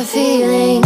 feeling.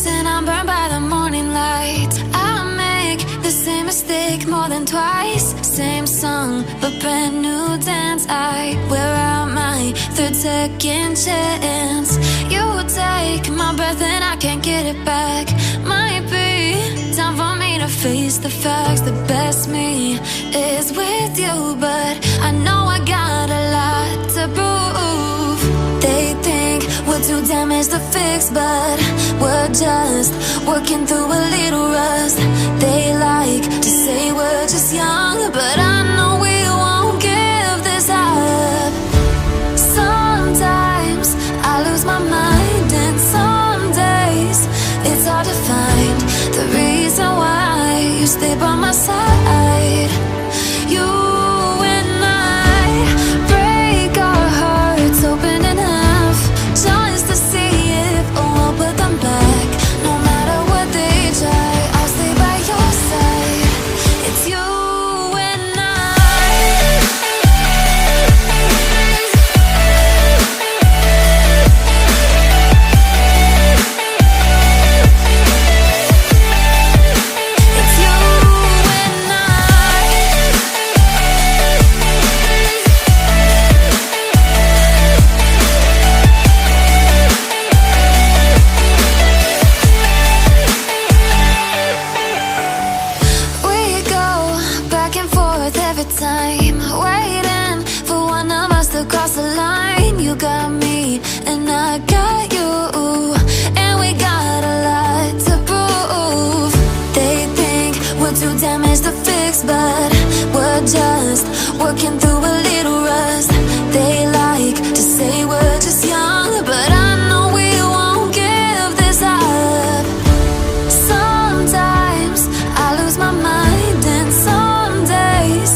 And I'm burned by the morning light. I make the same mistake more than twice. Same song, but brand new dance. I wear out my third second chance. You take my breath and I can't get it back. Might be time for me to face the facts. The best me is with you, but I know I got a lot to prove. They think we're too damaged to fix, but we're just working through a little rust. They like to say we're just young, but I know we won't give this up. Sometimes I lose my mind, and some days it's hard to find the reason why you stay by my side. You and I break our hearts open enough just to see if we'll put them back. No matter what they try, I'll stay by your side. It's you and I. It's you and I. We go back and forth every time, waiting for one of us to cross the line. You got me and I got you, and we got a lot to prove. They think we're too damaged to fix, but we're just working through a little rust. They like to say we're just young, but I know we won't give this up. Sometimes I lose my mind, and some days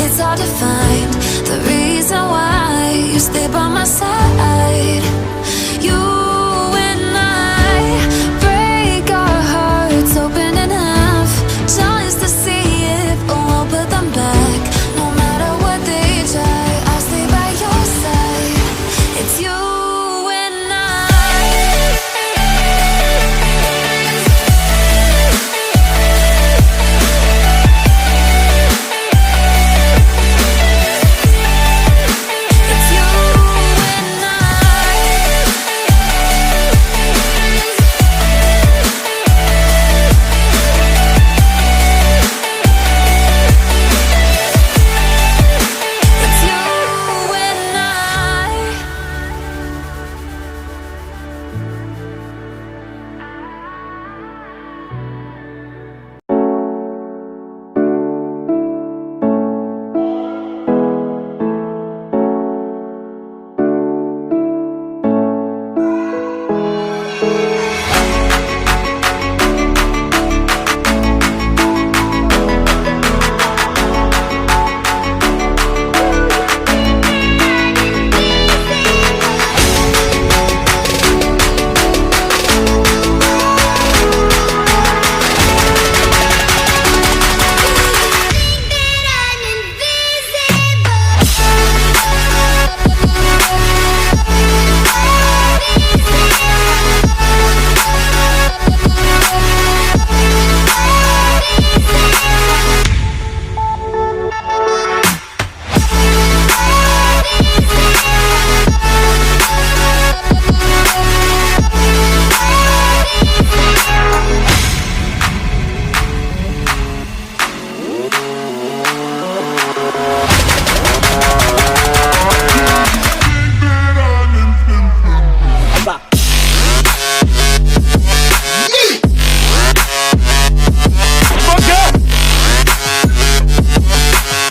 it's hard to find the reason why you stay by my side. You and I break our hearts open enough just to see if we'll put them back. No matter what they try, I'll stay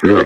Yeah.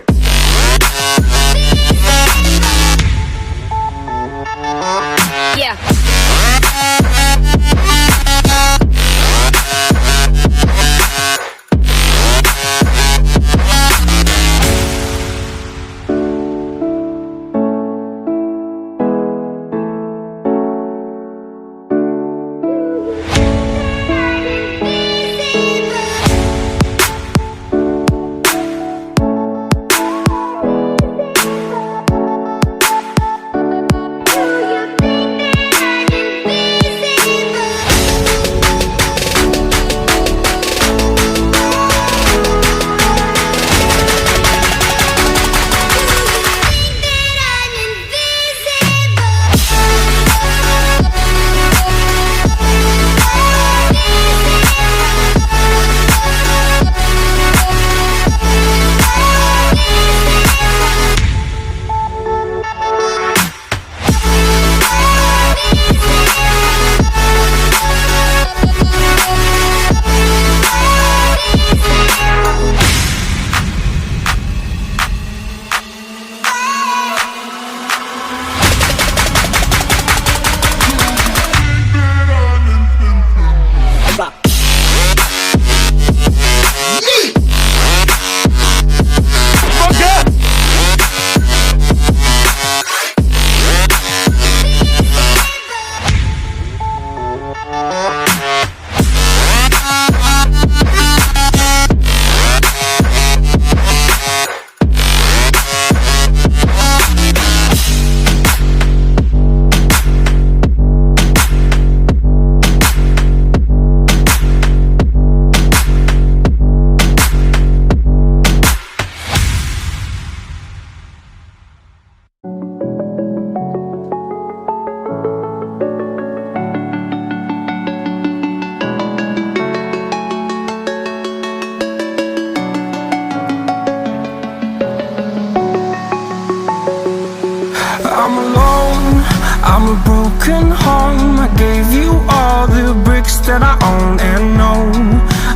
I'm alone, I'm a broken home. I gave you all the bricks that I own and know.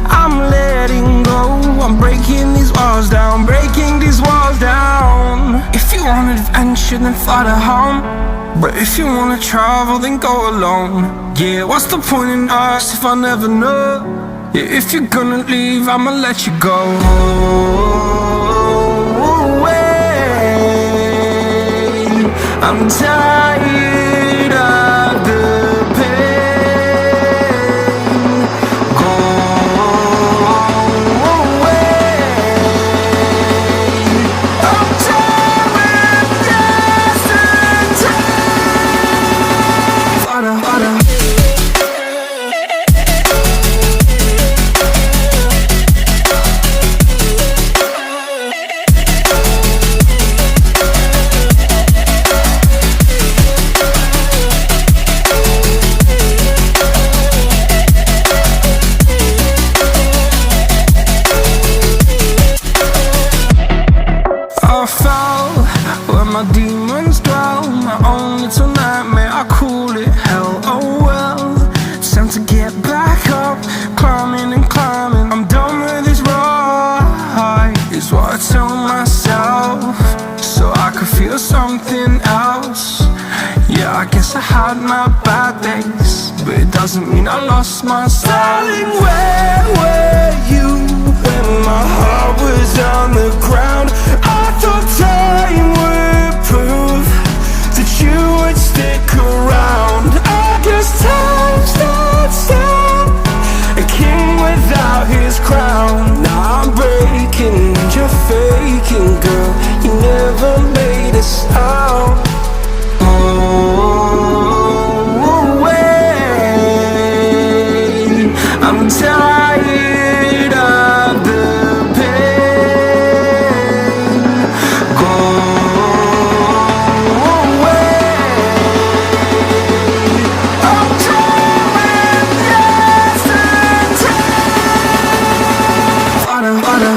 I'm letting go, I'm breaking these walls down, breaking these walls down. If you want adventure, then fly to home. But if you wanna travel, then go alone. Yeah, what's the point in us if I never know? Yeah, if you're gonna leave, I'ma let you go. I'm tired of the pain. Go away. I'm tired of yesterday. Harder, harder. I fell where my demons dwell. My own little nightmare, I call it hell. Oh well, it's time to get back up. Climbing and climbing, I'm done with this ride, is what I tell myself, so I could feel something else. Yeah, I guess I had my bad days, but it doesn't mean I lost myself. Darling, where were you when my heart was on the ground? I thought time would prove that you would stick around. I guess time starts down, a king without his crown. Now I'm breaking, you're faking, girl. You never made a sound. Oh, wait, I'm tired of the pain. Go away. I'm tired of yesterday. Harder, harder.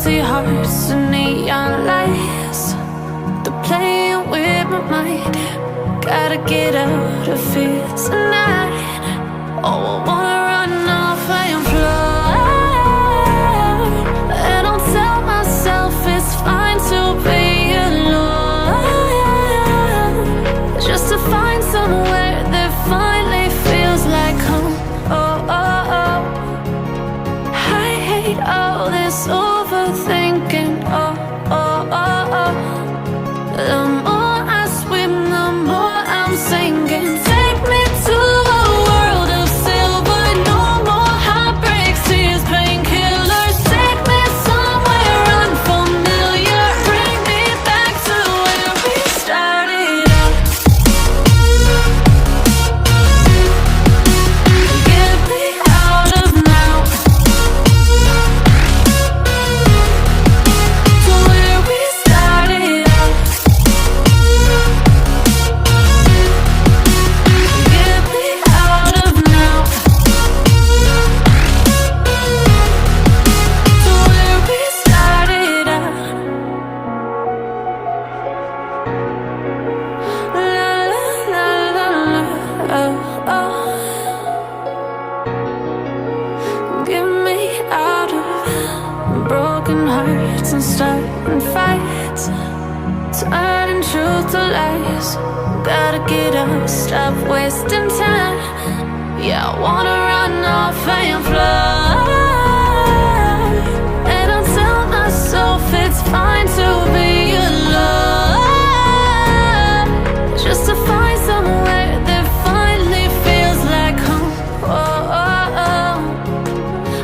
empty hearts and neon lights. They're playing with my mind. Gotta get out of here tonight. Oh, I wanna run off and fly. And I'll tell myself it's fine to be alone, just to find somewhere that finally feels like home. Oh, oh, oh. I hate all this overthinking. Oh, oh, oh, oh. The more I swim, the more I'm sinking. Take me to a world of silver. No more heartbreaks, tears, painkillers. Take me somewhere unfamiliar. Bring me back to where we started out. Get me out of now, to where we started out. Get me out of now, to where we started out. La la la la la, oh, oh. Get me out of broken hearts and starting fights, turning truth to lies. Gotta get up, stop wasting time. Yeah, I wanna run off and fly. And I'll tell myself it's fine to be alone, just to find somewhere that finally feels like home. Oh, oh, oh.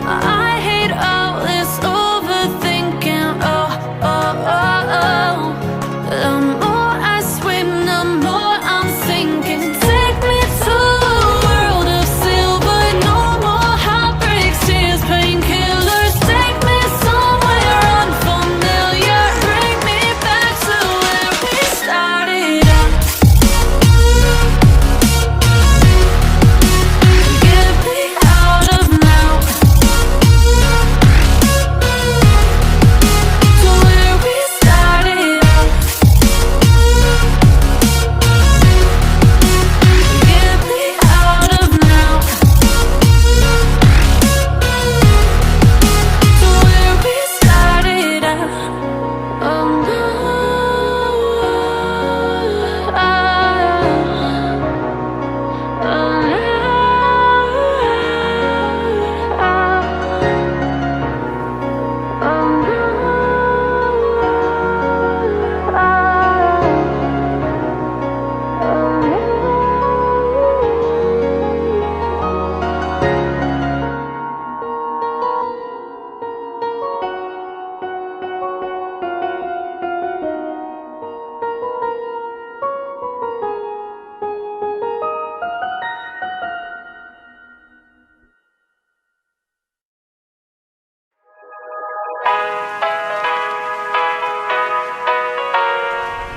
I hate all this overthinking. Oh, oh, oh, oh. The more I swim, the more I'm sinking. Take me to a world of silver. No more heartbreaks, tears, painkillers. Take me somewhere unfamiliar. Bring me back to where we started out. Get me out of now, to where we started out. Get me out of now, to where we started out. Oh no, oh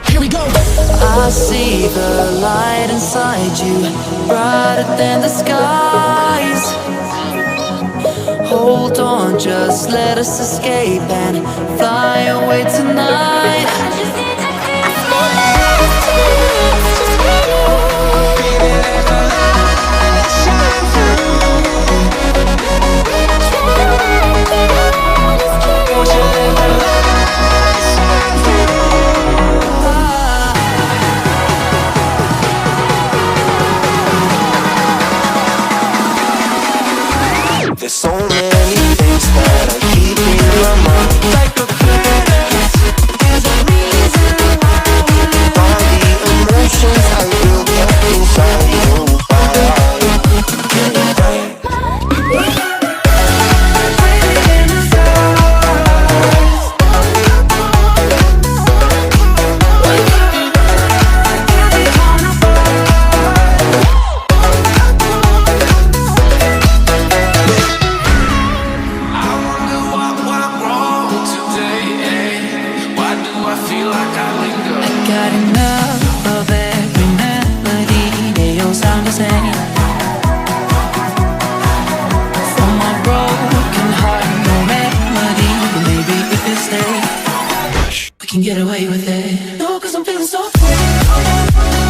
Here we go. I see the light inside you, brighter than the skies. Hold on, just let us escape and fly away tonight. There's so many things that I keep in my mind. Like the planets, there's a reason why we live. All the emotions I built up inside you. Got enough of every melody, they all sound the same. For my broken heart, no melody, but maybe if it's can get away with it. No, cause I'm feeling so free.